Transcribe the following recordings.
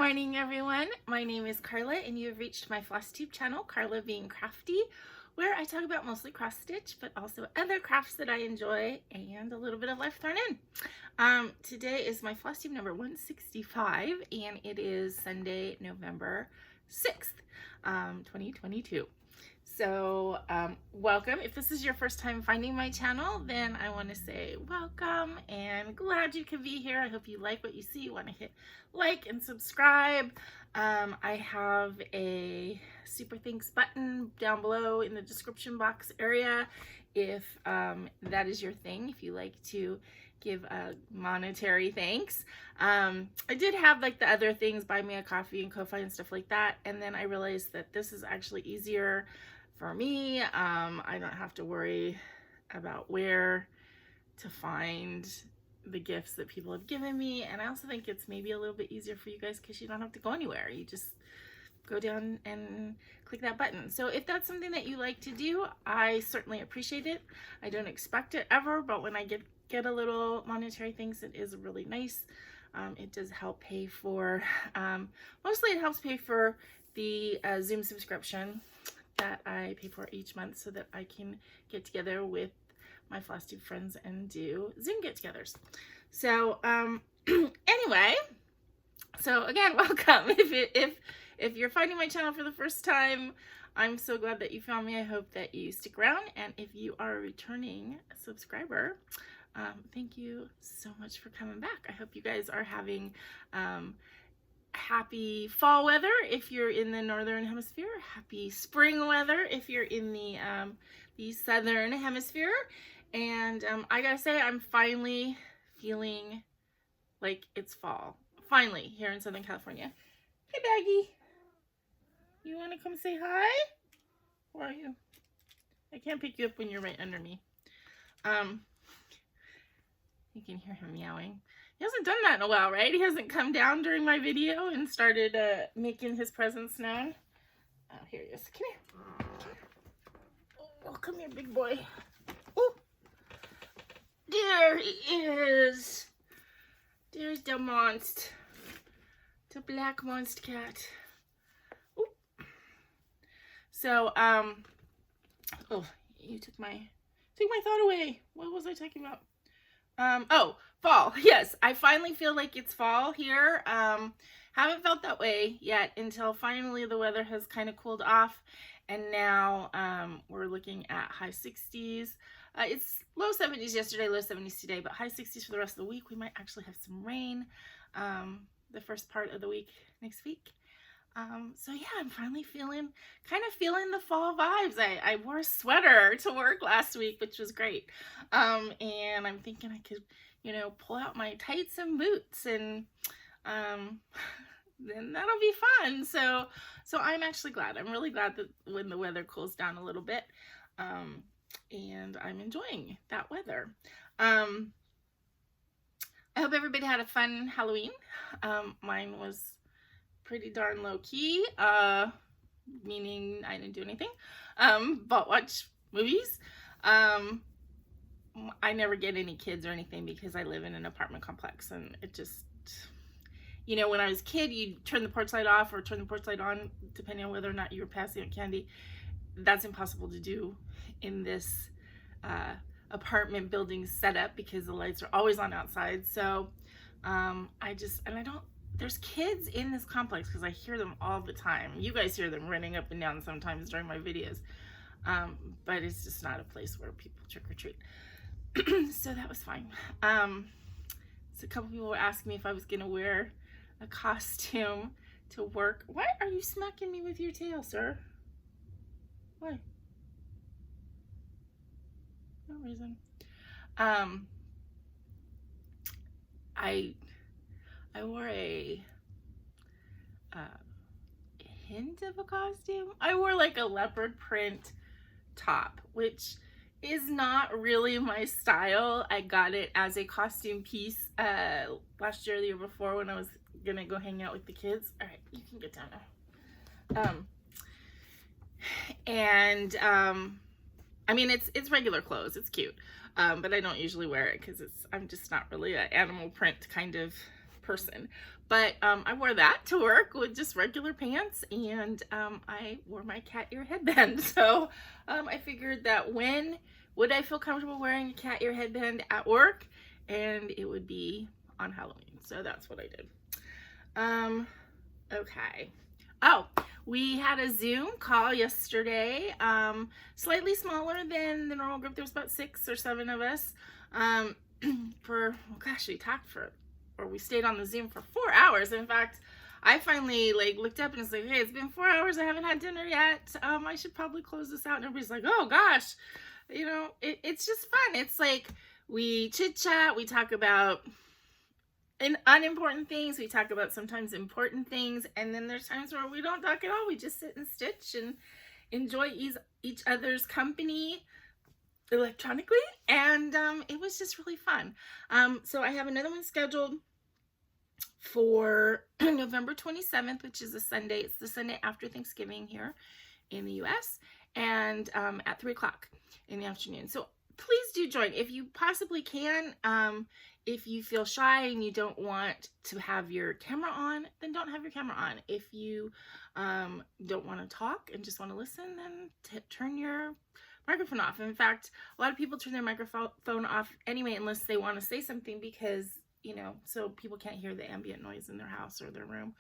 morning, everyone. My name is Carla, and you have reached my FlossTube channel, Carla being Crafty, where I talk about mostly cross stitch, but also other crafts that I enjoy and a little bit of life thrown in. Today is my FlossTube number 165, and it is Sunday, November 6th, 2022. So welcome. If this is your first time finding my channel, then I want to say welcome and glad you could be here. I hope you like what you see. You want to hit like and subscribe. I have a super thanks button down below in the description box area if that is your thing, if you like to give a monetary thanks. I did have like the other things, buy me a coffee and Ko-Fi and stuff like that, and then I realized that this is actually easier for me. I don't have to worry about where to find the gifts that people have given me, and I also think it's maybe a little bit easier for you guys because you don't have to go anywhere. You just go down and click that button. So if that's something that you like to do, I certainly appreciate it. I don't expect it ever, but when I get a little monetary things, it is really nice. It does help pay for, mostly it helps pay for the Zoom subscription that I pay for each month so that I can get together with my FlossTube friends and do Zoom get-togethers. So anyway, so again, welcome. If you're finding my channel for the first time, I'm so glad that you found me. I hope that you stick around, and if you are a returning subscriber, thank you so much for coming back. I hope you guys are having happy fall weather if you're in the northern hemisphere, happy spring weather if you're in the southern hemisphere, and I gotta say, I'm finally feeling like it's fall, finally, here in Southern California. Hey Baggy, you want to come say hi? Where are you? I can't pick you up when you're right under me. You can hear him meowing. He hasn't done that in a while, right? He hasn't come down during my video and started making his presence known. Oh, here he is. Come here. Oh, come here, big boy. Oh, there he is. There's the monster. The black monster cat. Oh. So, oh, you took my thought away. What was I talking about? Oh, fall. Yes, I finally feel like it's fall here. Haven't felt that way yet until finally the weather has kind of cooled off, and now we're looking at high 60s. It's low 70s yesterday, low 70s today, but high 60s for the rest of the week. We might actually have some rain the first part of the week next week. So yeah, I'm finally feeling the fall vibes. I wore a sweater to work last week, which was great. And I'm thinking I could, pull out my tights and boots, and then that'll be fun. So I'm actually glad. I'm really glad that when the weather cools down a little bit, and I'm enjoying that weather. I hope everybody had a fun Halloween. Mine was pretty darn low-key, meaning I didn't do anything, but watch movies. I never get any kids or anything because I live in an apartment complex, and it just, when I was a kid, you'd turn the porch light off or turn the porch light on, depending on whether or not you were passing out candy. That's impossible to do in this apartment building setup because the lights are always on outside. So there's kids in this complex because I hear them all the time. You guys hear them running up and down sometimes during my videos. But it's just not a place where people trick or treat. So that was fine. So a couple people were asking me if I was going to wear a costume to work. Why are you smacking me with your tail, sir? Why? No reason. I wore a hint of a costume. I wore like a leopard print top, which is not really my style. I got it as a costume piece last year or the year before when I was gonna go hang out with the kids. All right, you can get down now. I mean, it's regular clothes. It's cute, but I don't usually wear it because I'm just not really an animal print kind of person. But I wore that to work with just regular pants, and I wore my cat ear headband. So I figured that when would I feel comfortable wearing a cat ear headband at work, and it would be on Halloween. So that's what I did. Okay. Oh, we had a Zoom call yesterday, slightly smaller than the normal group. There was about 6 or 7 of us. We stayed on the Zoom for 4 hours. In fact, I finally looked up and it's like, hey, it's been 4 hours. I haven't had dinner yet. I should probably close this out. And everybody's like, oh gosh, it's just fun. It's like we chit chat, we talk about unimportant things, we talk about sometimes important things, and then there's times where we don't talk at all. We just sit and stitch and enjoy each other's company electronically, and it was just really fun. So I have another one scheduled for November 27th, which is a Sunday. It's the Sunday after Thanksgiving here in the US, and at 3 o'clock in the afternoon. So please do join if you possibly can. If you feel shy and you don't want to have your camera on, then don't have your camera on. If you don't want to talk and just want to listen, then turn your microphone off. In fact, a lot of people turn their microphone off anyway unless they want to say something, because so people can't hear the ambient noise in their house or their room.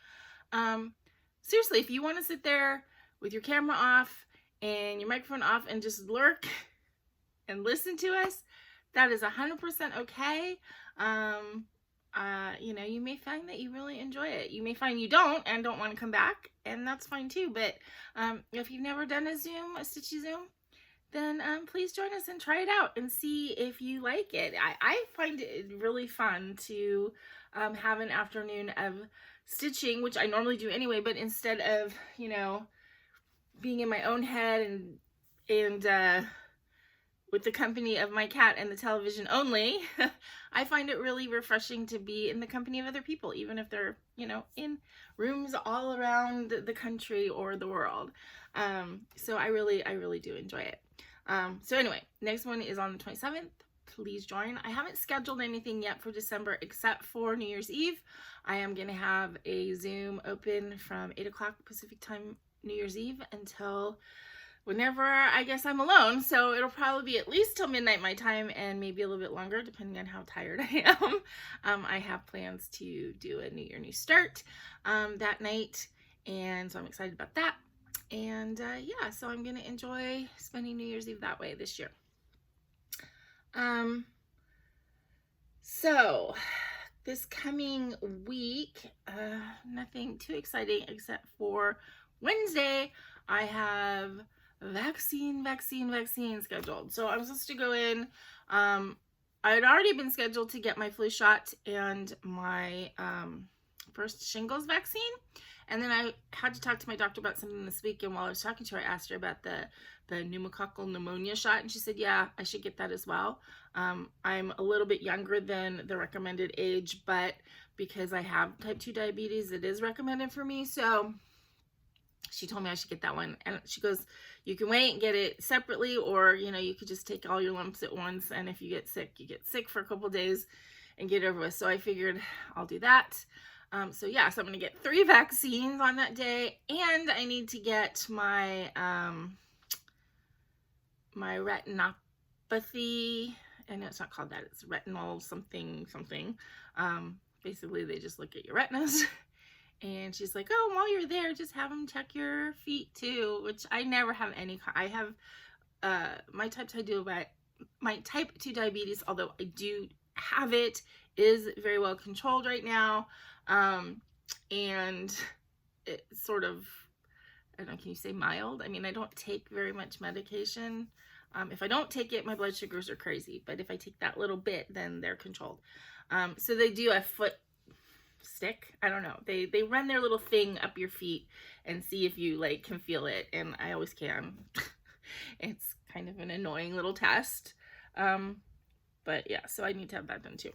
Seriously, if you want to sit there with your camera off and your microphone off and just lurk and listen to us, that is 100% okay. You may find that you really enjoy it. You may find you don't and don't want to come back, and that's fine too. But if you've never done a Stitchy Zoom, then please join us and try it out and see if you like it. I find it really fun to have an afternoon of stitching, which I normally do anyway, but instead of, being in my own head and with the company of my cat and the television only, I find it really refreshing to be in the company of other people, even if they're, in rooms all around the country or the world. So I really do enjoy it. So anyway, next one is on the 27th. Please join. I haven't scheduled anything yet for December except for New Year's Eve. I am going to have a Zoom open from 8 o'clock Pacific time New Year's Eve until whenever I guess I'm alone. So it'll probably be at least till midnight my time, and maybe a little bit longer depending on how tired I am. I have plans to do a New Year New Start that night, and so I'm excited about that. And yeah, so I'm gonna enjoy spending New Year's Eve that way this year. So this coming week, nothing too exciting except for Wednesday, I have vaccine scheduled. So I'm supposed to go in. I had already been scheduled to get my flu shot and my first shingles vaccine. And then I had to talk to my doctor about something this week, and while I was talking to her, I asked her about the pneumococcal pneumonia shot, and she said, yeah, I should get that as well. I'm a little bit younger than the recommended age, but because I have type 2 diabetes, it is recommended for me. So she told me I should get that one. And she goes, you can wait and get it separately, or, you could just take all your lumps at once. And if you get sick, you get sick for a couple days and get it over with. So I figured I'll do that. So yeah, so I'm going to get 3 vaccines on that day, and I need to get my, my retinopathy. I know it's not called that. It's retinal something. Basically they just look at your retinas. And she's like, oh, while you're there, just have them check your feet too, which I never have any. I have my type 2 diabetes, although I do have it, is very well controlled right now. And it's sort of, I don't know, can you say mild? I mean, I don't take very much medication. If I don't take it, my blood sugars are crazy. But if I take that little bit, then they're controlled. So they do a foot stick. I don't know. They run their little thing up your feet and see if you can feel it. And I always can. It's kind of an annoying little test. But yeah, so I need to have that done too.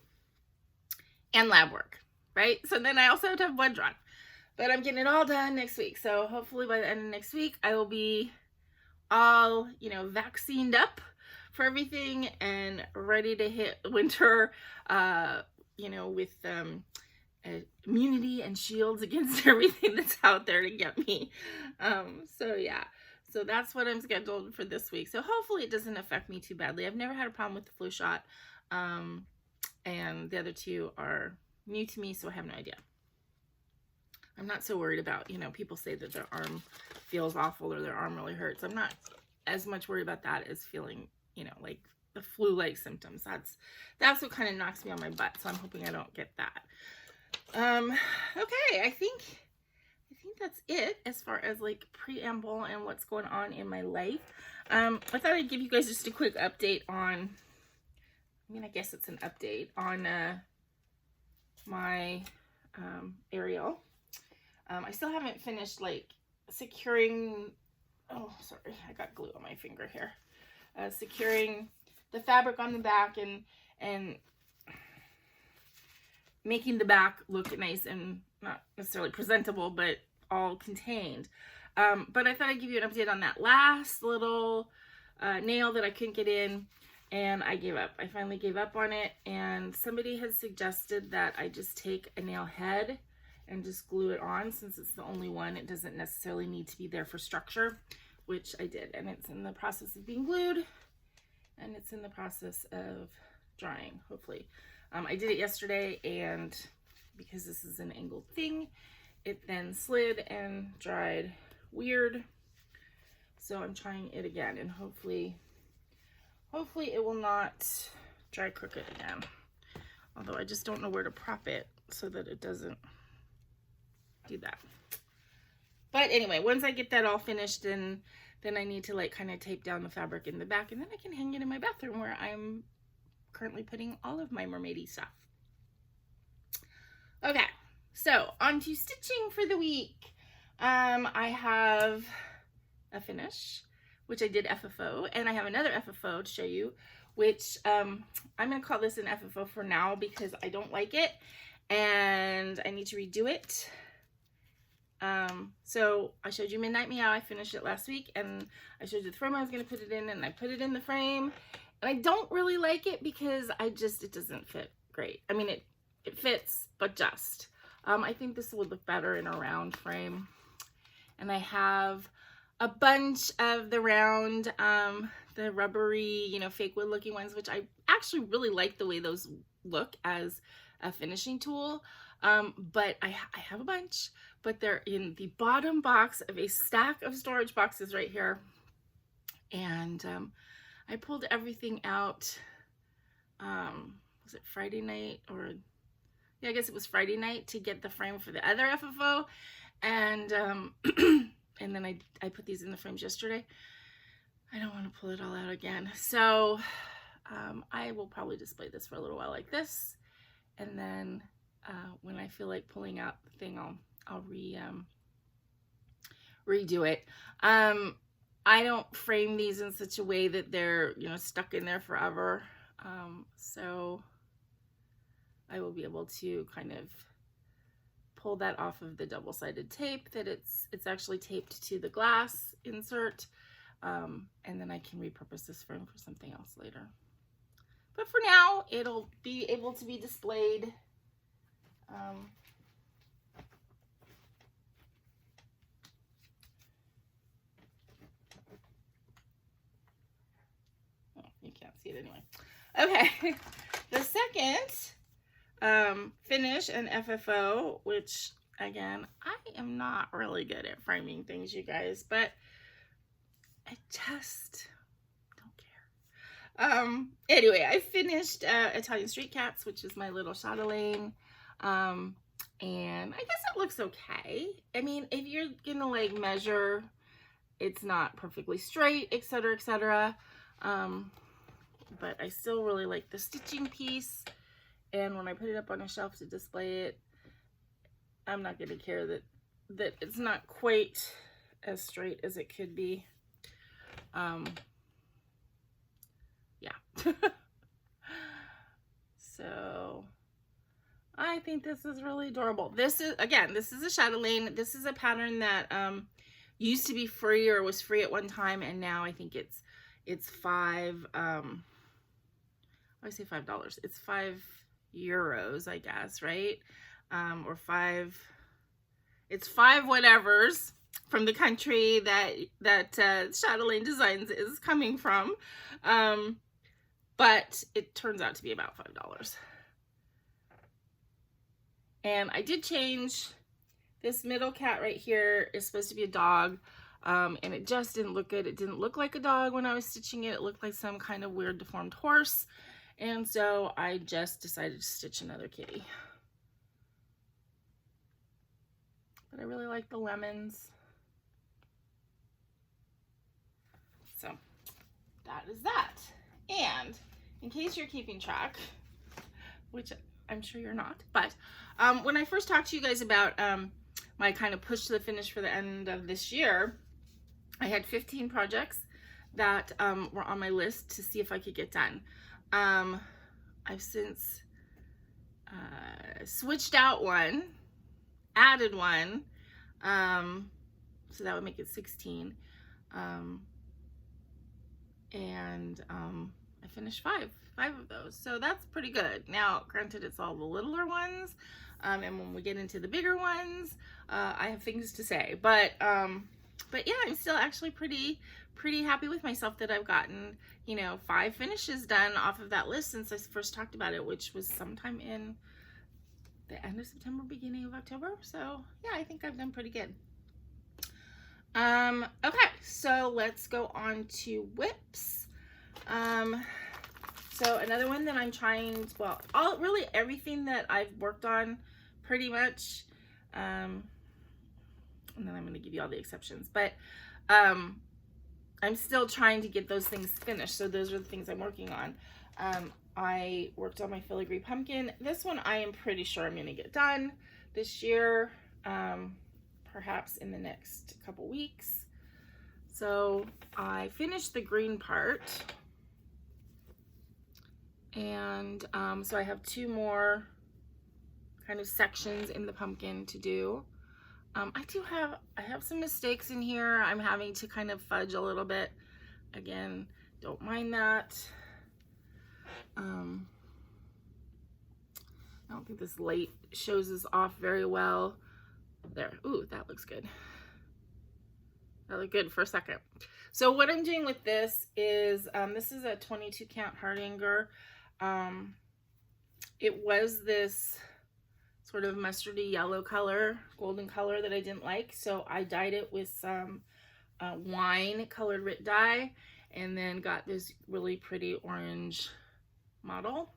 And lab work, right? So then I also have to have blood drawn. But I'm getting it all done next week. So hopefully by the end of next week, I will be all, vaccinated up for everything and ready to hit winter, with immunity and shields against everything that's out there to get me. So yeah, so that's what I'm scheduled for this week. So hopefully it doesn't affect me too badly. I've never had a problem with the flu shot, and the other two are new to me, so I have no idea. I'm not so worried about, you know, people say that their arm feels awful or their arm really hurts. I'm not as much worried about that as feeling, you know, like the flu-like symptoms. That's what kind of knocks me on my butt, so I'm hoping I don't get that. Okay, I think that's it as far as like preamble and what's going on in my life. I thought I'd give you guys just a quick update on, I mean, I guess it's an update on my Ariel. I still haven't finished like securing, oh sorry, I got glue on my finger here. Securing the fabric on the back and making the back look nice and not necessarily presentable, but all contained. But I thought I'd give you an update on that last little nail that I couldn't get in, and I gave up. I finally gave up on it, and somebody has suggested that I just take a nail head and just glue it on. Since it's the only one, it doesn't necessarily need to be there for structure, which I did, and it's in the process of being glued, and it's in the process of drying, hopefully. I did it yesterday, and because this is an angled thing, it then slid and dried weird. So I'm trying it again, and hopefully it will not dry crooked again. Although I just don't know where to prop it so that it doesn't do that. But anyway, once I get that all finished, then I need to like kind of tape down the fabric in the back, and then I can hang it in my bathroom where I'm currently putting all of my mermaidy stuff. Okay, so on to stitching for the week. I have a finish, which I did FFO, and I have another FFO to show you, which I'm going to call this an FFO for now because I don't like it and I need to redo it. So I showed you Midnight Meow. I finished it last week, and I showed you the frame I was going to put it in, and I put it in the frame, and I don't really like it because it doesn't fit great. I mean, it fits, but just. I think this would look better in a round frame. And I have a bunch of the round, the rubbery, you know, fake wood looking ones, which I actually really like the way those look as a finishing tool. But I have a bunch, but they're in the bottom box of a stack of storage boxes right here. And I pulled everything out, was it Friday night or, yeah, I guess it was Friday night to get the frame for the other FFO. And and then I put these in the frames yesterday. I don't want to pull it all out again. So I will probably display this for a little while like this. And then when I feel like pulling out the thing, I'll redo it. I don't frame these in such a way that they're, you know, stuck in there forever. So I will be able to kind of pull that off of the double-sided tape that it's actually taped to the glass insert. And then I can repurpose this frame for something else later. But for now, it'll be able to be displayed. Oh, you can't see it anyway. Okay, the second finish and FFO, which again, I am not really good at framing things, you guys, but I just don't care. Anyway, I finished Italian Street Cats, which is my little Chatelaine. And I guess it looks okay. I mean, if you're gonna like measure, it's not perfectly straight, etc., etc. But I still really like the stitching piece. And when I put it up on a shelf to display it, I'm not gonna care that it's not quite as straight as it could be. Yeah. So I think this is really adorable. This is, again, this is a Chatelaine. This is a pattern that used to be free or was free at one time, and now I think it's $5. I say $5. It's €5, I guess, right? or 5, it's 5 whatevers from the country that Chatelaine Designs is coming from. But it turns out to be about $5. And I did change this middle cat right here. Is supposed to be a dog. And it just didn't look good. It didn't look like a dog when I was stitching it. It looked like some kind of weird deformed horse. And so I just decided to stitch another kitty. But I really like the lemons. So that is that. And in case you're keeping track, which I'm sure you're not, but when I first talked to you guys about my kind of push to the finish for the end of this year, I had 15 projects that were on my list to see if I could get done. I've since switched out one, added one, so that would make it 16. I finished 5 of those, so that's pretty good. Now, granted, it's all the littler ones, and when we get into the bigger ones, I have things to say, but yeah, I'm still actually pretty happy with myself that I've gotten, you know, 5 finishes done off of that list since I first talked about it, which was sometime in the end of September, beginning of October. So yeah, I think I've done pretty good. Okay, so let's go on to whips. So another one that I'm trying to, well, really everything that I've worked on pretty much, and then I'm going to give you all the exceptions, but I'm still trying to get those things finished. So those are the things I'm working on. I worked on my filigree pumpkin. This one I am pretty sure I'm going to get done this year, perhaps in the next couple weeks. So I finished the green part, and so I have 2 more kind of sections in the pumpkin to do. I have some mistakes in here. I'm having to kind of fudge a little bit. Again, don't mind that. I don't think this light shows this off very well. There, ooh, that looks good. That looked good for a second. So what I'm doing with this is a 22 count hardanger. It was this sort of mustardy yellow color, golden color that I didn't like, so I dyed it with some wine colored Rit dye, and then got this really pretty orange mottle.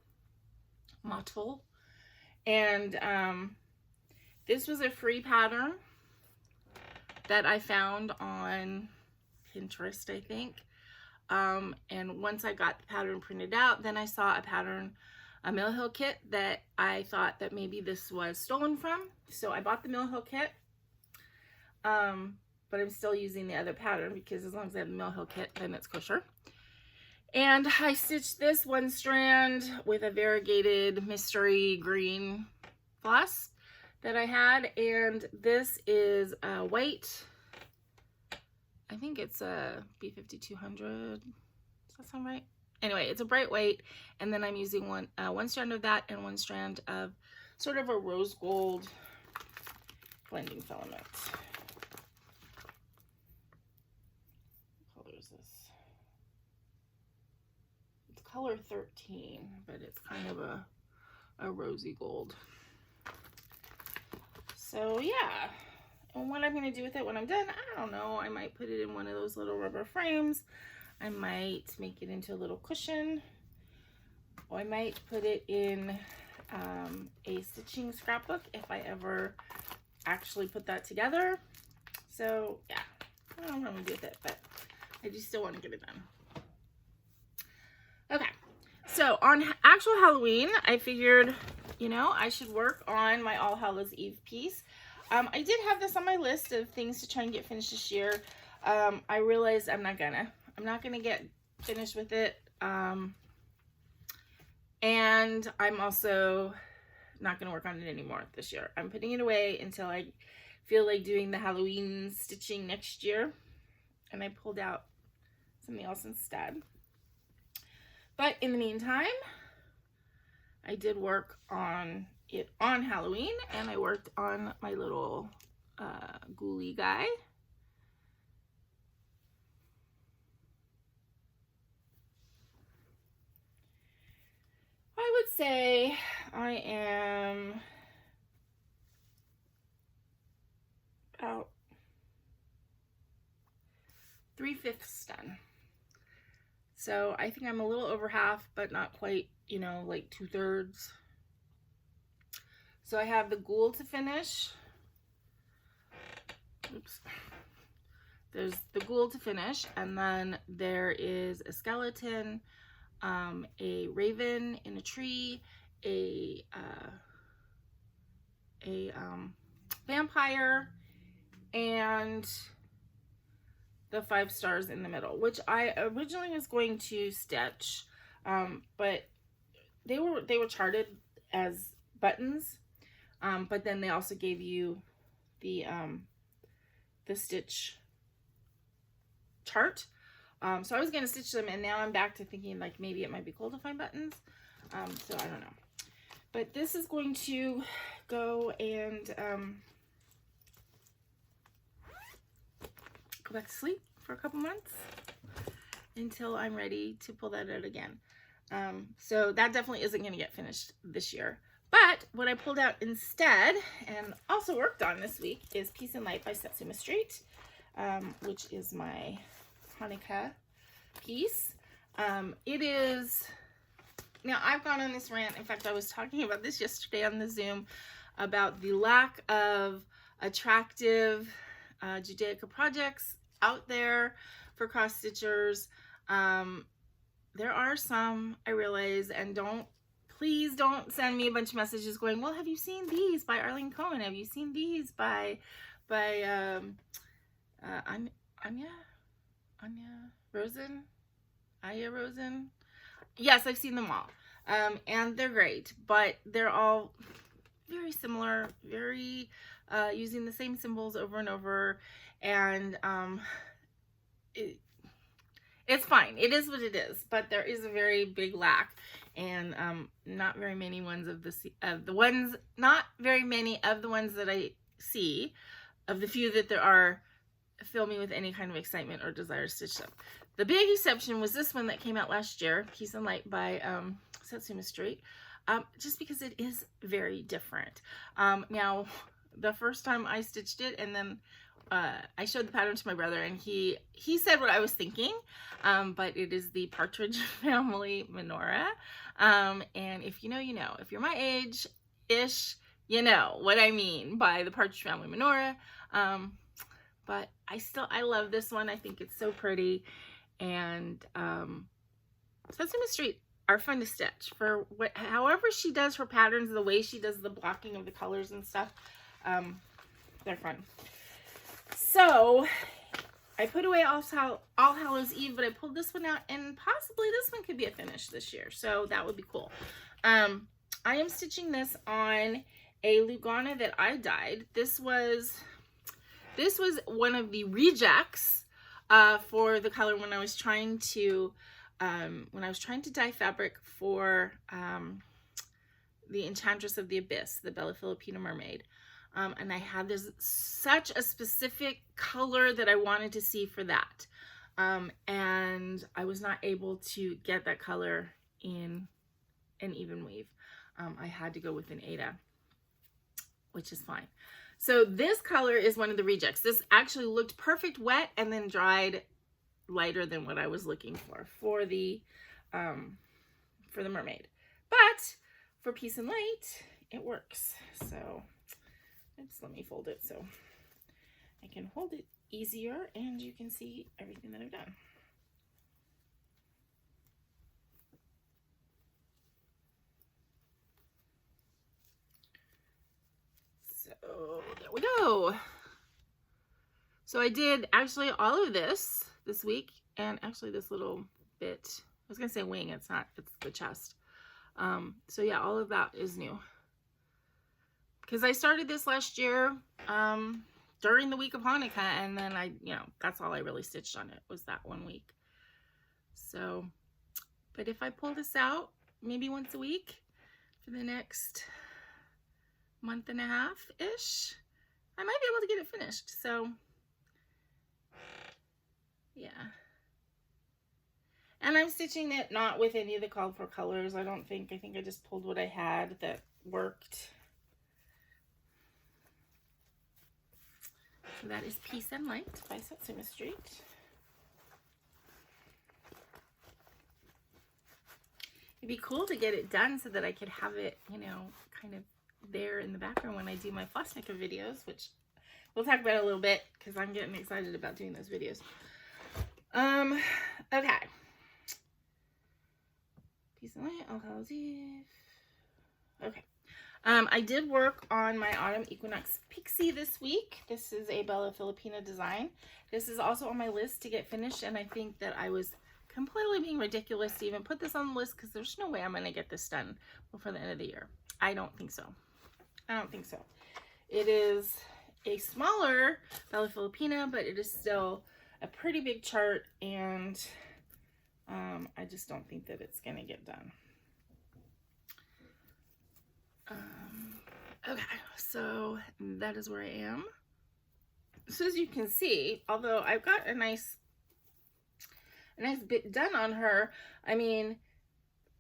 And this was a free pattern that I found on Pinterest, I think. And once I got the pattern printed out, then I saw a Mill Hill kit that I thought that maybe this was stolen from. So I bought the Mill Hill kit, but I'm still using the other pattern because as long as I have the Mill Hill kit, then it's kosher. And I stitched this one strand with a variegated mystery green floss that I had, and this is a white, I think it's a B5200, does that sound right? Anyway, it's a bright white, and then I'm using one strand of that and 1 strand of sort of a rose gold blending filament. What color is this? It's color 13, but it's kind of a rosy gold. So yeah, and what I'm going to do with it when I'm done, I don't know. I might put it in one of those little rubber frames. I might make it into a little cushion, or I might put it in a stitching scrapbook if I ever actually put that together. So yeah, I don't know what I'm going to do with it, but I do still want to get it done. Okay, so on actual Halloween, I figured, you know, I should work on my All Hallows Eve piece. I did have this on my list of things to try and get finished this year. I realized I'm not gonna get finished with it. And I'm also not gonna work on it anymore this year. I'm putting it away until I feel like doing the Halloween stitching next year. And I pulled out something else instead. But in the meantime, I did work on it on Halloween, and I worked on my little ghoulie guy. I would say I am about 3/5 done. So I think I'm a little over half, but not quite, you know, like 2/3. So I have the ghoul to finish. Oops. There's the ghoul to finish, and then there is a skeleton, a raven in a tree, a vampire, and the 5 stars in the middle, which I originally was going to stitch, but they were charted as buttons, but then they also gave you the stitch chart. So I was going to stitch them, and now I'm back to thinking like maybe it might be cool to find buttons. So I don't know. But this is going to go and go back to sleep for a couple months until I'm ready to pull that out again. So that definitely isn't going to get finished this year. But what I pulled out instead and also worked on this week is Peace and Light by Satsuma Street, which is my Hanukkah piece. It is, now I've gone on this rant. In fact, I was talking about this yesterday on the Zoom about the lack of attractive Judaica projects out there for cross stitchers. There are some, I realize, and please don't send me a bunch of messages going, well, have you seen these by Arlene Cohen? Have you seen these by Aya Rosen? Yes, I've seen them all. And they're great, but they're all very similar, very using the same symbols over and over, and it's fine. It is what it is, but there is a very big lack, and not very many of the ones that I see, of the few that there are, fill me with any kind of excitement or desire to stitch them. The big exception was this one that came out last year, Peace and Light by Satsuma Street, just because it is very different. Now, the first time I stitched it, and then I showed the pattern to my brother, and he said what I was thinking, but it is the Partridge Family menorah, and if you know, you know. If you're my age-ish, you know what I mean by the Partridge Family menorah, but I love this one. I think it's so pretty, and Satsuma Street are fun to stitch for however she does her patterns, the way she does the blocking of the colors and stuff. They're fun. So I put away All Hallows Eve, but I pulled this one out, and possibly this one could be a finish this year, so that would be cool. I am stitching this on a Lugana that I dyed. This was one of the rejects for the color when I was trying to dye fabric for the Enchantress of the Abyss, the Bella Filipina Mermaid. And I had such a specific color that I wanted to see for that. And I was not able to get that color in an even weave. I had to go with an Aida, which is fine. So this color is one of the rejects. This actually looked perfect wet and then dried lighter than what I was looking for the mermaid. But for Peace and Light, it works. So just let me fold it so I can hold it easier and you can see everything that I've done. So there we go. So I did actually all of this week, and actually this little bit, I was gonna say wing, it's not, it's the chest. So yeah, all of that is new. Because I started this last year during the week of Hanukkah, and then that's all I really stitched on it, was that 1 week. So, but if I pull this out maybe once a week for the next month and a half-ish, I might be able to get it finished. So yeah. And I'm stitching it not with any of the called for colors, I don't think. I think I just pulled what I had that worked. So that is Peace and Light by Satsuma Street. It'd be cool to get it done so that I could have it, you know, kind of there in the background when I do my floss maker videos, which we'll talk about a little bit because I'm getting excited about doing those videos. Okay. Peace and Light, All Hallows Eve. Okay. I did work on my Autumn Equinox Pixie this week. This is a Bella Filipina design. This is also on my list to get finished, and I think that I was completely being ridiculous to even put this on the list because there's no way I'm going to get this done before the end of the year. I don't think so. I don't think so. It is a smaller Bella Filipina, but it is still a pretty big chart, and I just don't think that it's going to get done. Okay, so that is where I am. So as you can see, although I've got a nice bit done on her, I mean,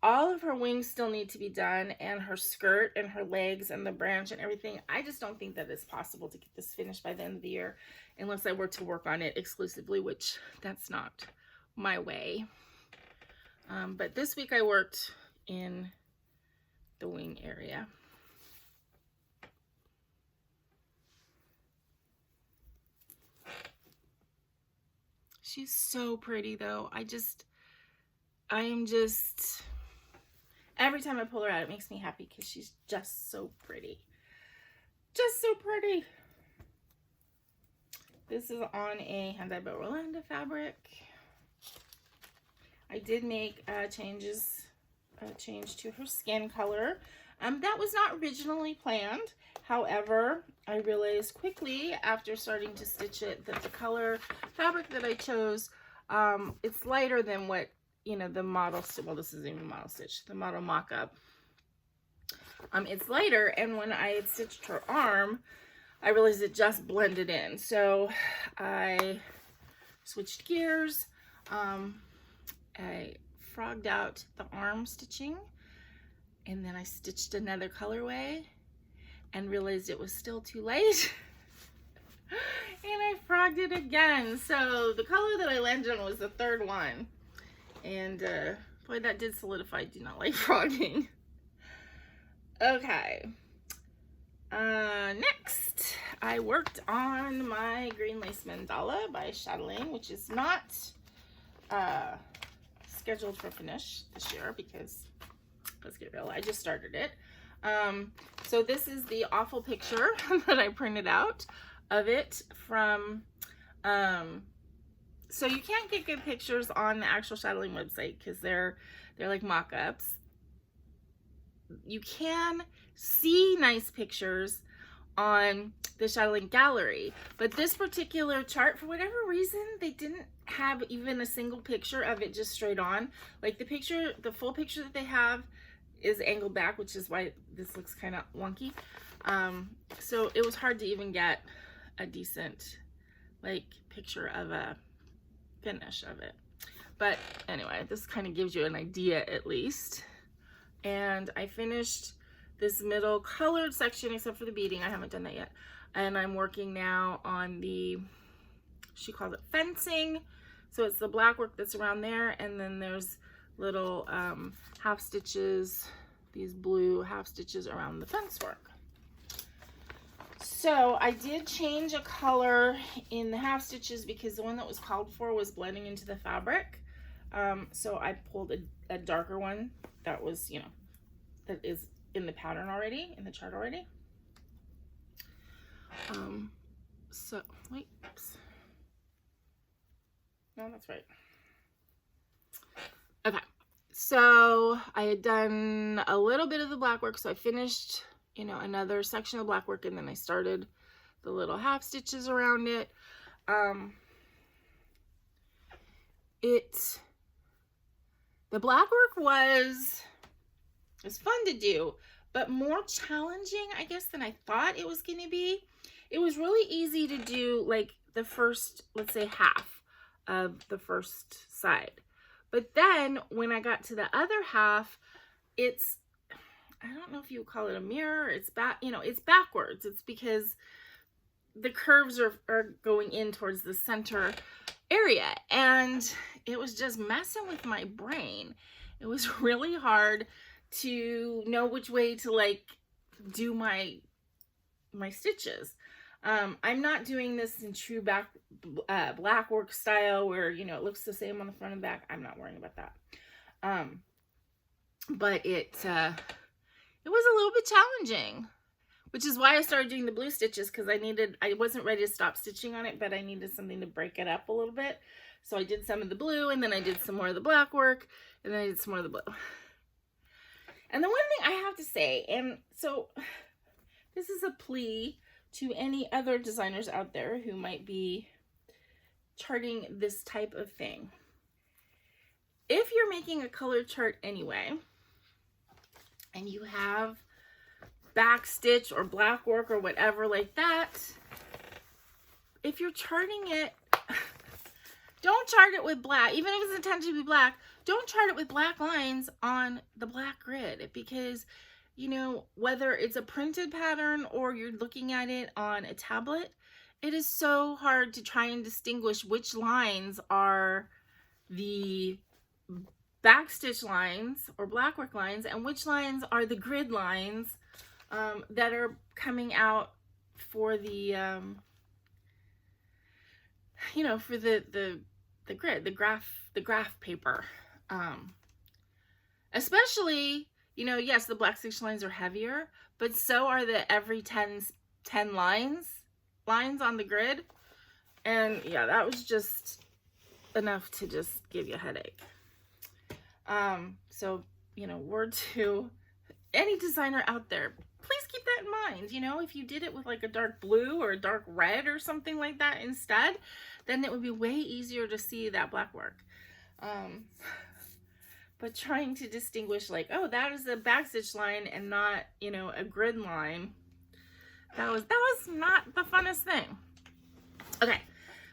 all of her wings still need to be done, and her skirt and her legs and the branch and everything. I just don't think that it's possible to get this finished by the end of the year unless I were to work on it exclusively, which that's not my way. But this week I worked in the wing area. She's so pretty though. I am just, every time I pull her out, it makes me happy because she's just so pretty. Just so pretty. This is on a hand-dyed by Rolanda fabric. I did make a change to her skin color. That was not originally planned. However, I realized quickly after starting to stitch it that the color fabric that I chose, it's lighter than what, you know, the model, well, this isn't even model stitch, the model mock-up. It's lighter, and when I had stitched her arm, I realized it just blended in. So I switched gears. I frogged out the arm stitching, and then I stitched another colorway and realized it was still too late. And I frogged it again. So the color that I landed on was the third one. And boy, that did solidify I do not like frogging. Okay. Next, I worked on my green lace mandala by Chatelaine, which is not scheduled for finish this year because, let's get real, I just started it. So this is the awful picture that I printed out of it from, so you can't get good pictures on the actual Chatelaine website because they're like mock-ups. You can see nice pictures on the Chatelaine gallery, but this particular chart, for whatever reason, they didn't have even a single picture of it just straight on. Like the picture, the full picture that they have is angled back, which is why this looks kind of wonky. So it was hard to even get a decent like picture of a finish of it. But anyway, this kind of gives you an idea at least. And I finished this middle colored section except for the beading. I haven't done that yet. And I'm working now on the, she calls it fencing. So it's the black work that's around there, and then there's little half stitches, these blue half stitches around the fence work. So I did change a color in the half stitches because the one that was called for was blending into the fabric. So I pulled a darker one that was, you know, that is in the pattern already, in the chart already. So, wait, oops. No, that's right. Okay, so I had done a little bit of the black work, so I finished, you know, another section of black work, and then I started the little half stitches around it. The black work was fun to do, but more challenging, I guess, than I thought it was going to be. It was really easy to do like the first, let's say, half of the first side. But then when I got to the other half, it's, I don't know if you would call it a mirror. It's back, you know, it's backwards. It's because the curves are going in towards the center area, and it was just messing with my brain. It was really hard to know which way to like do my stitches. I'm not doing this in true black work style where, you know, it looks the same on the front and back. I'm not worrying about that. But it was a little bit challenging, which is why I started doing the blue stitches, because I wasn't ready to stop stitching on it, but I needed something to break it up a little bit. So I did some of the blue, and then I did some more of the black work, and then I did some more of the blue. And the one thing I have to say, and so this is a plea to any other designers out there who might be charting this type of thing. If you're making a color chart anyway, and you have back stitch or black work or whatever like that, if you're charting it, don't chart it with black. Even if it's intended to be black, don't chart it with black lines on the black grid, because, you know, whether it's a printed pattern or you're looking at it on a tablet, it is so hard to try and distinguish which lines are the backstitch lines or black work lines and which lines are the grid lines that are coming out for the you know, for the grid, the graph paper. Especially, you know, yes, the black stitch lines are heavier, but so are the every 10 lines on the grid. And yeah, that was just enough to just give you a headache. So, you know, word to any designer out there, please keep that in mind. You know, if you did it with like a dark blue or a dark red or something like that instead, then it would be way easier to see that black work. But trying to distinguish like, oh, that is a backstitch line and not, you know, a grid line, that was not the funnest thing. Okay,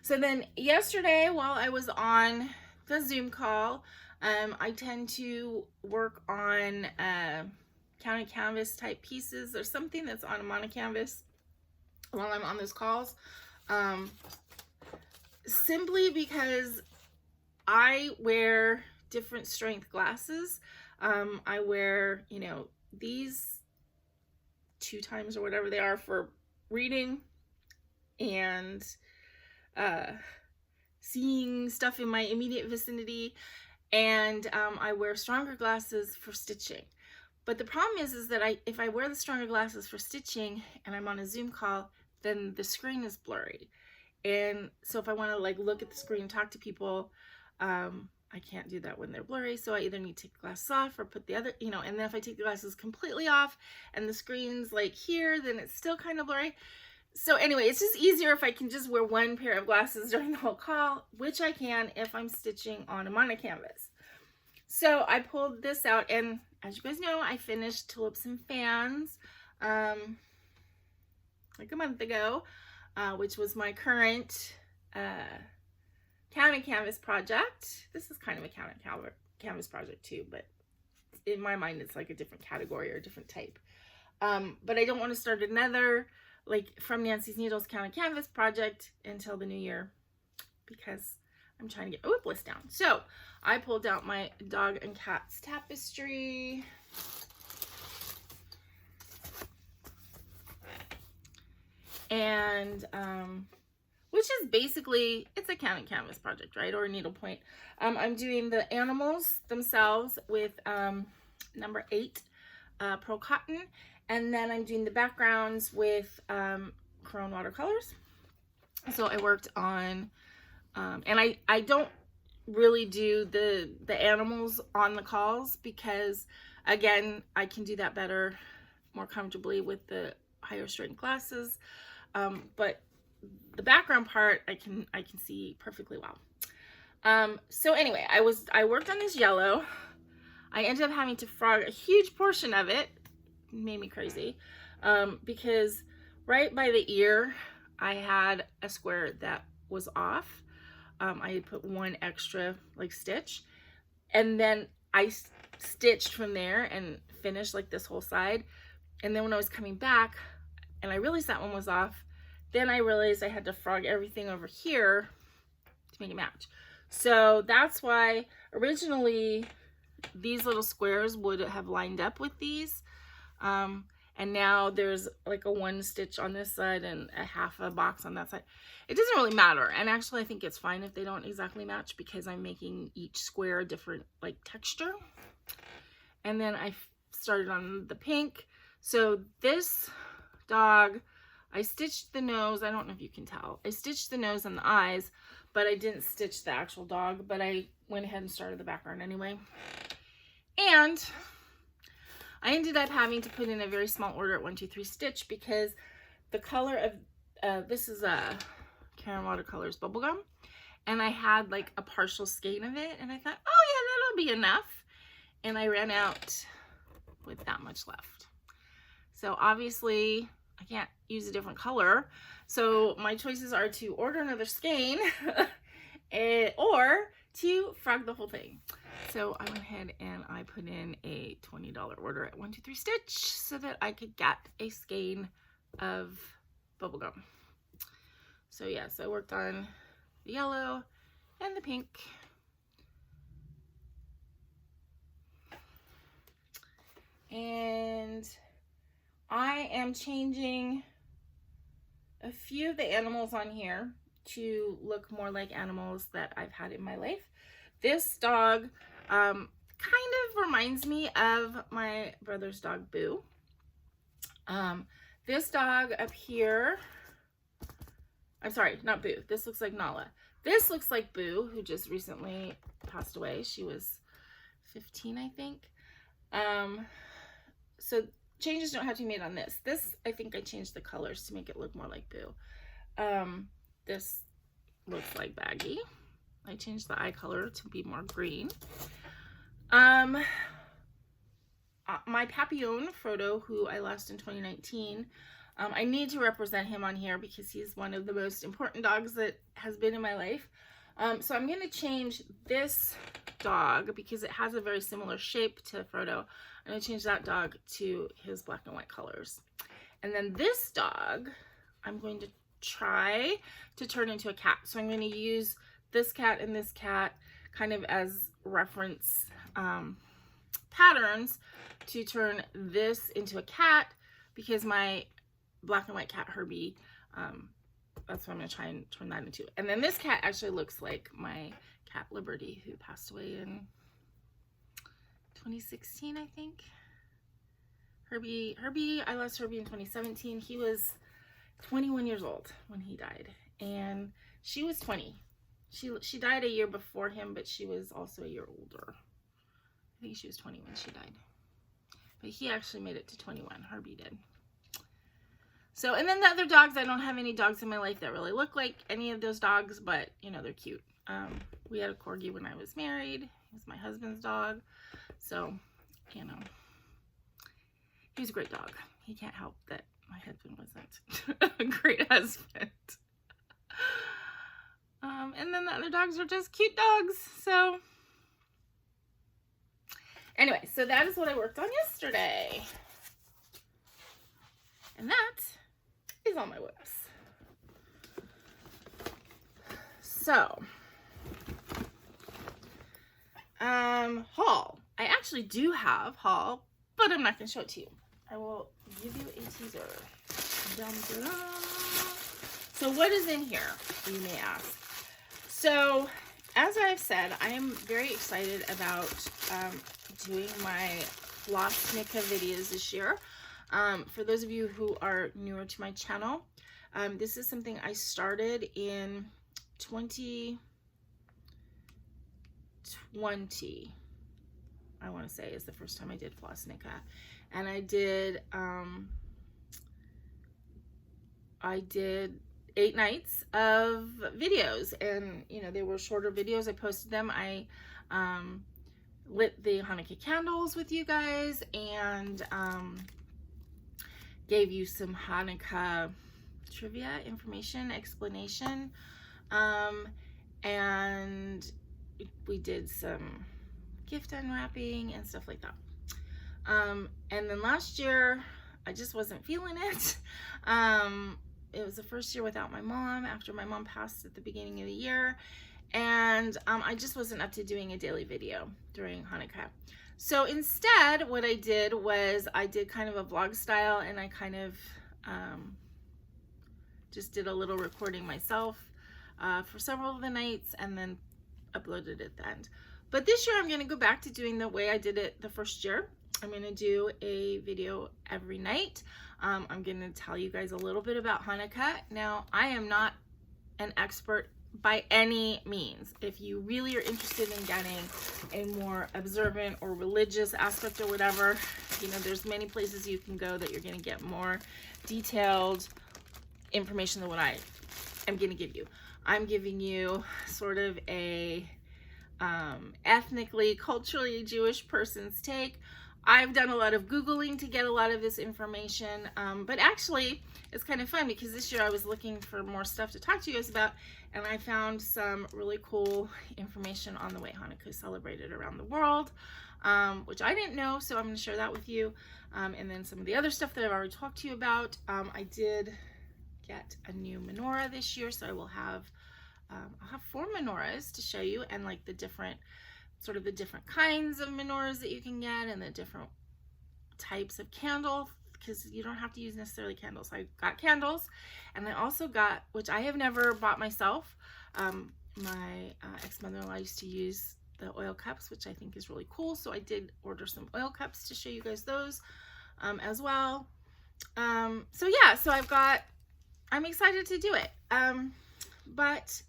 so then yesterday while I was on the Zoom call, I tend to work on counted canvas type pieces or something that's on a mono canvas while I'm on those calls, simply because I wear different strength glasses. I wear, you know, these 2 times or whatever they are for reading and seeing stuff in my immediate vicinity, and I wear stronger glasses for stitching. But the problem is that if I wear the stronger glasses for stitching and I'm on a Zoom call, then the screen is blurry. And so if I want to like look at the screen and talk to people, I can't do that when they're blurry. So I either need to take the glasses off or put the other, you know, and then if I take the glasses completely off and the screen's like here, then it's still kind of blurry. So anyway, it's just easier if I can just wear one pair of glasses during the whole call, which I can if I'm stitching on a mono canvas. So I pulled this out, and as you guys know, I finished Tulips and Fans like a month ago, which was my current counted canvas project. This is kind of a counted canvas project too, but in my mind it's like a different category or a different type. But I don't want to start another like From Nancy's Needles counted canvas project until the new year, because I'm trying to get my whip list down. So I pulled out my dog and cat's tapestry. And which is basically, it's a counted canvas project, right? Or a needlepoint. I'm doing the animals themselves with number 8 Pearl Cotton. And then I'm doing the backgrounds with Chrome watercolors. So I worked on, and I don't really do the animals on the calls, because again, I can do that better, more comfortably with the higher strength glasses. But the background part, I can see perfectly well. So anyway, I worked on this yellow. I ended up having to frog a huge portion of it, made me crazy. Because right by the ear, I had a square that was off. I had put one extra like stitch, and then I stitched from there and finished like this whole side. And then when I was coming back and I realized that one was off, then I realized I had to frog everything over here to make it match. So that's why originally these little squares would have lined up with these. And now there's like a one stitch on this side and a half a box on that side. It doesn't really matter. And actually I think it's fine if they don't exactly match, because I'm making each square a different like texture. And then I started on the pink. So this dog, I stitched the nose. I don't know if you can tell. I stitched the nose and the eyes, but I didn't stitch the actual dog, but I went ahead and started the background anyway. And I ended up having to put in a very small order at 123 Stitch, because the color of, this is a GaRon Watercolors bubblegum, and I had like a partial skein of it, and I thought, oh yeah, that'll be enough. And I ran out with that much left. So obviously I can't use a different color. So my choices are to order another skein or to frog the whole thing. So I went ahead and I put in a $20 order at 123 Stitch so that I could get a skein of bubblegum. So yeah, so I worked on the yellow and the pink. And I am changing a few of the animals on here to look more like animals that I've had in my life. This dog kind of reminds me of my brother's dog, Boo. This dog up here, I'm sorry, not Boo. This looks like Nala. This looks like Boo, who just recently passed away. She was 15, I think. So changes don't have to be made on this. This, I think I changed the colors to make it look more like Boo. This looks like Baggy. I changed the eye color to be more green. My Papillon, Frodo, who I lost in 2019, I need to represent him on here because he's one of the most important dogs that has been in my life. So I'm going to change this dog because it has a very similar shape to Frodo. I'm going to change that dog to his black and white colors. And then this dog, I'm going to try to turn into a cat. So I'm going to use this cat and this cat kind of as reference patterns to turn this into a cat, because my black and white cat Herbie, that's what I'm going to try and turn that into. And then this cat actually looks like my cat Liberty, who passed away in 2016, I think. Herbie, I lost Herbie in 2017. He was 21 years old when he died, and she was 20. She died a year before him, but she was also a year older. I think she was 20 when she died. But he actually made it to 21. Herbie did. So, and then the other dogs, I don't have any dogs in my life that really look like any of those dogs, but, you know, they're cute. We had a Corgi when I was married. He was my husband's dog. So, you know, he was a great dog. He can't help that my husband wasn't a great husband. And then the other dogs are just cute dogs. So, anyway, so that is what I worked on yesterday. And that is all my whips. So, haul. I actually do have haul, but I'm not going to show it to you. I will give you a teaser. Dun, dun, dun. So what is in here, you may ask? So, as I've said, I am very excited about doing my FlossTube videos this year. For those of you who are newer to my channel, this is something I started in 2020, I want to say, is the first time I did FlossTube. And I did 8 nights of videos, and you know, they were shorter videos. I posted them. I lit the Hanukkah candles with you guys, and gave you some Hanukkah trivia, information, explanation, and we did some gift unwrapping and stuff like that. And then last year, I just wasn't feeling it. It was the first year without my mom after my mom passed at the beginning of the year. And I just wasn't up to doing a daily video during Hanukkah. So instead, what I did was I did kind of a vlog style, and I kind of just did a little recording myself for several of the nights and then uploaded it at the end. But this year I'm going to go back to doing the way I did it the first year. I'm going to do a video every night. I'm going to tell you guys a little bit about Hanukkah. Now, I am not an expert by any means. If you really are interested in getting a more observant or religious aspect or whatever, you know, there's many places you can go that you're going to get more detailed information than what I am going to give you. I'm giving you sort of a ethnically, culturally Jewish person's take. I've done a lot of Googling to get a lot of this information, but actually it's kind of fun because this year I was looking for more stuff to talk to you guys about, and I found some really cool information on the way Hanukkah is celebrated around the world, which I didn't know, so I'm going to share that with you. And then some of the other stuff that I've already talked to you about. I did get a new menorah this year, so I will have I'll have 4 menorahs to show you, and like the different kinds of menorahs that you can get, and the different types of candle, because you don't have to use necessarily candles. I got candles, and I also got, which I have never bought myself, my ex-mother-in-law used to use the oil cups, which I think is really cool, so I did order some oil cups to show you guys those as well. So yeah, so I'm excited to do it. But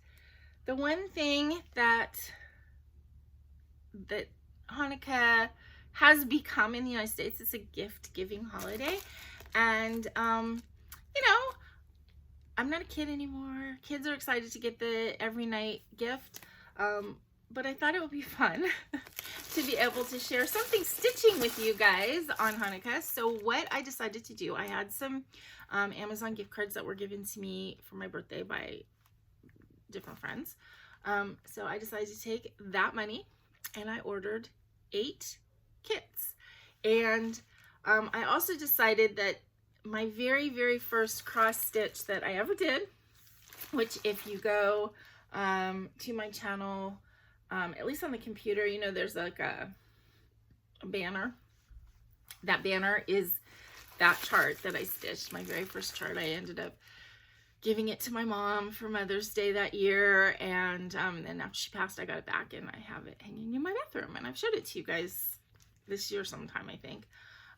the one thing that Hanukkah has become in the United States is a gift-giving holiday. And, you know, I'm not a kid anymore. Kids are excited to get the every night gift. But I thought it would be fun to be able to share something stitching with you guys on Hanukkah. So what I decided to do, I had some Amazon gift cards that were given to me for my birthday by different friends. So I decided to take that money and I ordered 8 kits. And I also decided that my very, very first cross stitch that I ever did, which if you go to my channel, at least on the computer, you know, there's like a banner. That banner is that chart that I stitched, my very first chart. I ended up giving it to my mom for Mother's Day that year, and then after she passed, I got it back, and I have it hanging in my bathroom, and I've showed it to you guys this year sometime, I think.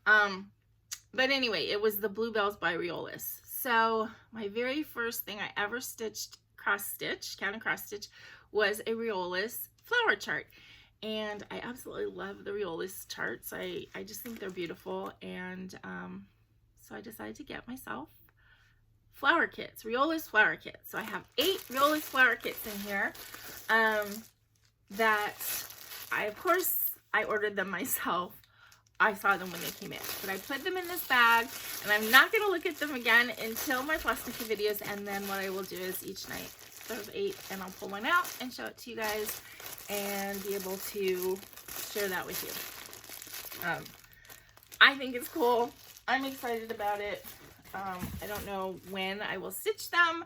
But anyway, it was the Bluebells by Riolis. So my very first thing I ever stitched, counted cross stitch, was a Riolis flower chart, and I absolutely love the Riolis charts. I just think they're beautiful, and so I decided to get myself flower kits, Riolis flower kits. So I have 8 Riolis flower kits in here that I ordered them myself. I saw them when they came in, but I put them in this bag, and I'm not going to look at them again until my FlossTube videos, and then what I will do is each night, those 8, and I'll pull one out and show it to you guys and be able to share that with you. I think it's cool. I'm excited about it. I don't know when I will stitch them,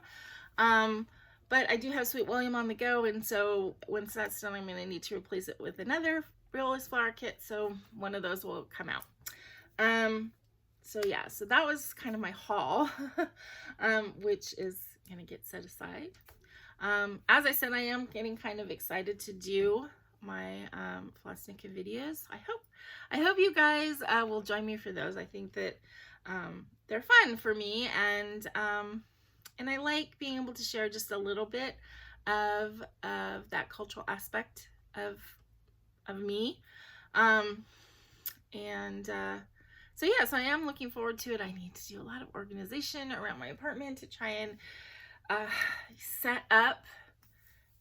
but I do have Sweet William on the go, and so once that's done, I'm going to need to replace it with another Riolis flower kit, so one of those will come out. So yeah, so that was kind of my haul, which is going to get set aside. As I said, I am getting kind of excited to do my FlossTube videos. I hope you guys will join me for those. I think that they're fun for me, and I like being able to share just a little bit of that cultural aspect of me. So yes, I am looking forward to it. I need to do a lot of organization around my apartment to try and set up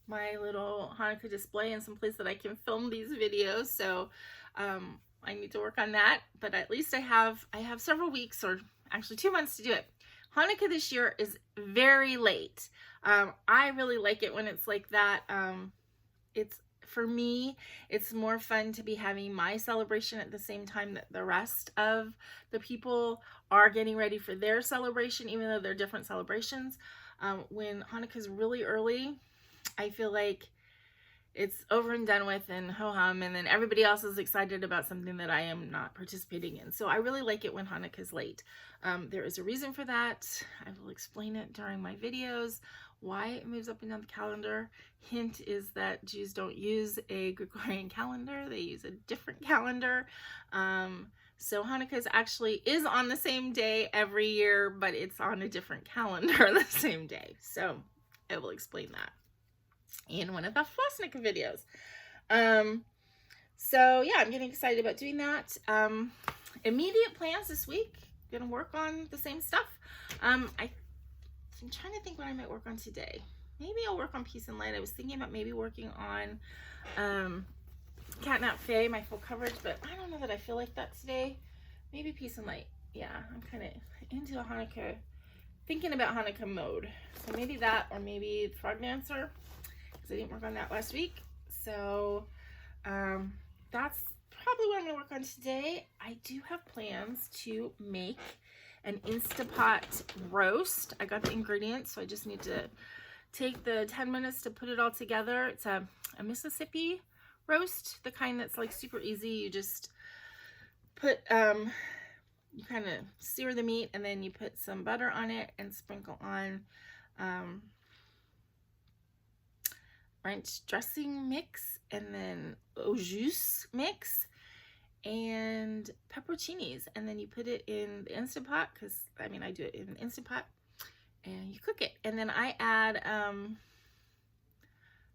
my little Hanukkah display in some place that I can film these videos. So I need to work on that, but at least I have several weeks, or actually 2 months to do it. Hanukkah this year is very late. I really like it when it's like that. For me, it's more fun to be having my celebration at the same time that the rest of the people are getting ready for their celebration, even though they're different celebrations. When Hanukkah's really early, I feel like it's over and done with and ho-hum, and then everybody else is excited about something that I am not participating in. So I really like it when Hanukkah's late. There is a reason for that. I will explain it during my videos, why it moves up and down the calendar. Hint is that Jews don't use a Gregorian calendar. They use a different calendar. So Hanukkah actually is on the same day every year, but it's on a different calendar the same day. So I will explain that in one of the FlossTube videos. So yeah, I'm getting excited about doing that. Immediate plans this week. Gonna work on the same stuff. I'm trying to think what I might work on today. Maybe I'll work on Peace and Light. I was thinking about maybe working on Catnap Faye, my full coverage, but I don't know that I feel like that today. Maybe Peace and Light. Yeah, I'm kind of into a Hanukkah, thinking about Hanukkah mode. So maybe that, or maybe Frog Dancer, because I didn't work on that last week. So that's probably what I'm gonna work on today. I do have plans to make an Instapot roast. I got the ingredients, so I just need to take the 10 minutes to put it all together. It's a Mississippi roast, the kind that's like super easy. You just put, you kind of sear the meat, and then you put some butter on it and sprinkle on ranch dressing mix, and then au jus mix, and pepperoncinis, and then you put it in the Instant Pot, because I mean I do it in an Instant Pot, and you cook it. And then I add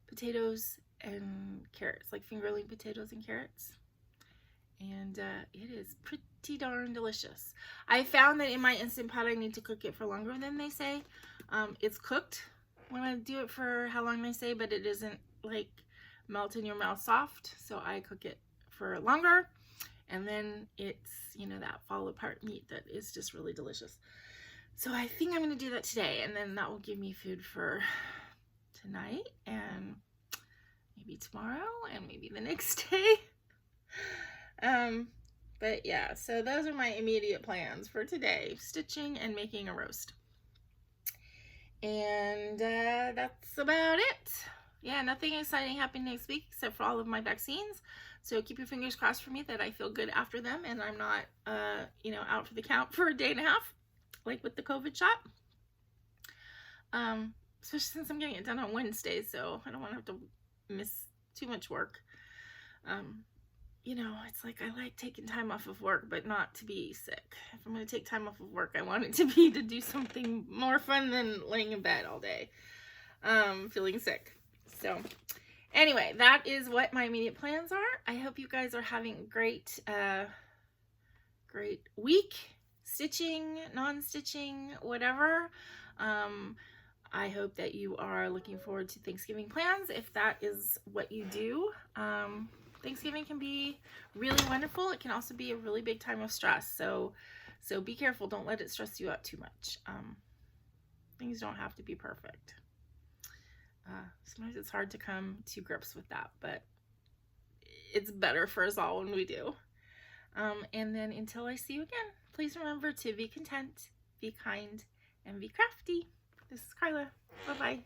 potatoes and carrots, like fingerling potatoes and carrots, and it is pretty darn delicious. I found that in my Instant Pot I need to cook it for longer than they say. It's cooked when I do it for how long they say, but it isn't like melt in your mouth soft, so I cook it for longer. And then it's, you know, that fall apart meat that is just really delicious. So I think I'm going to do that today, and then that will give me food for tonight and maybe tomorrow and maybe the next day. But yeah, so those are my immediate plans for today: stitching and making a roast. And that's about it. Yeah, nothing exciting happening next week except for all of my vaccines. So keep your fingers crossed for me that I feel good after them and I'm not, you know, out for the count for a day and a half, like with the COVID shot. Especially since I'm getting it done on Wednesday, so I don't want to have to miss too much work. You know, it's like I like taking time off of work, but not to be sick. If I'm going to take time off of work, I want it to be to do something more fun than laying in bed all day, feeling sick. So anyway, that is what my immediate plans are. I hope you guys are having a great, great week, stitching, non-stitching, whatever. I hope that you are looking forward to Thanksgiving plans, if that is what you do. Thanksgiving can be really wonderful. It can also be a really big time of stress. So be careful. Don't let it stress you out too much. Things don't have to be perfect. Sometimes it's hard to come to grips with that, but it's better for us all when we do. And then until I see you again, please remember to be content, be kind, and be crafty. This is Carla. Bye-bye.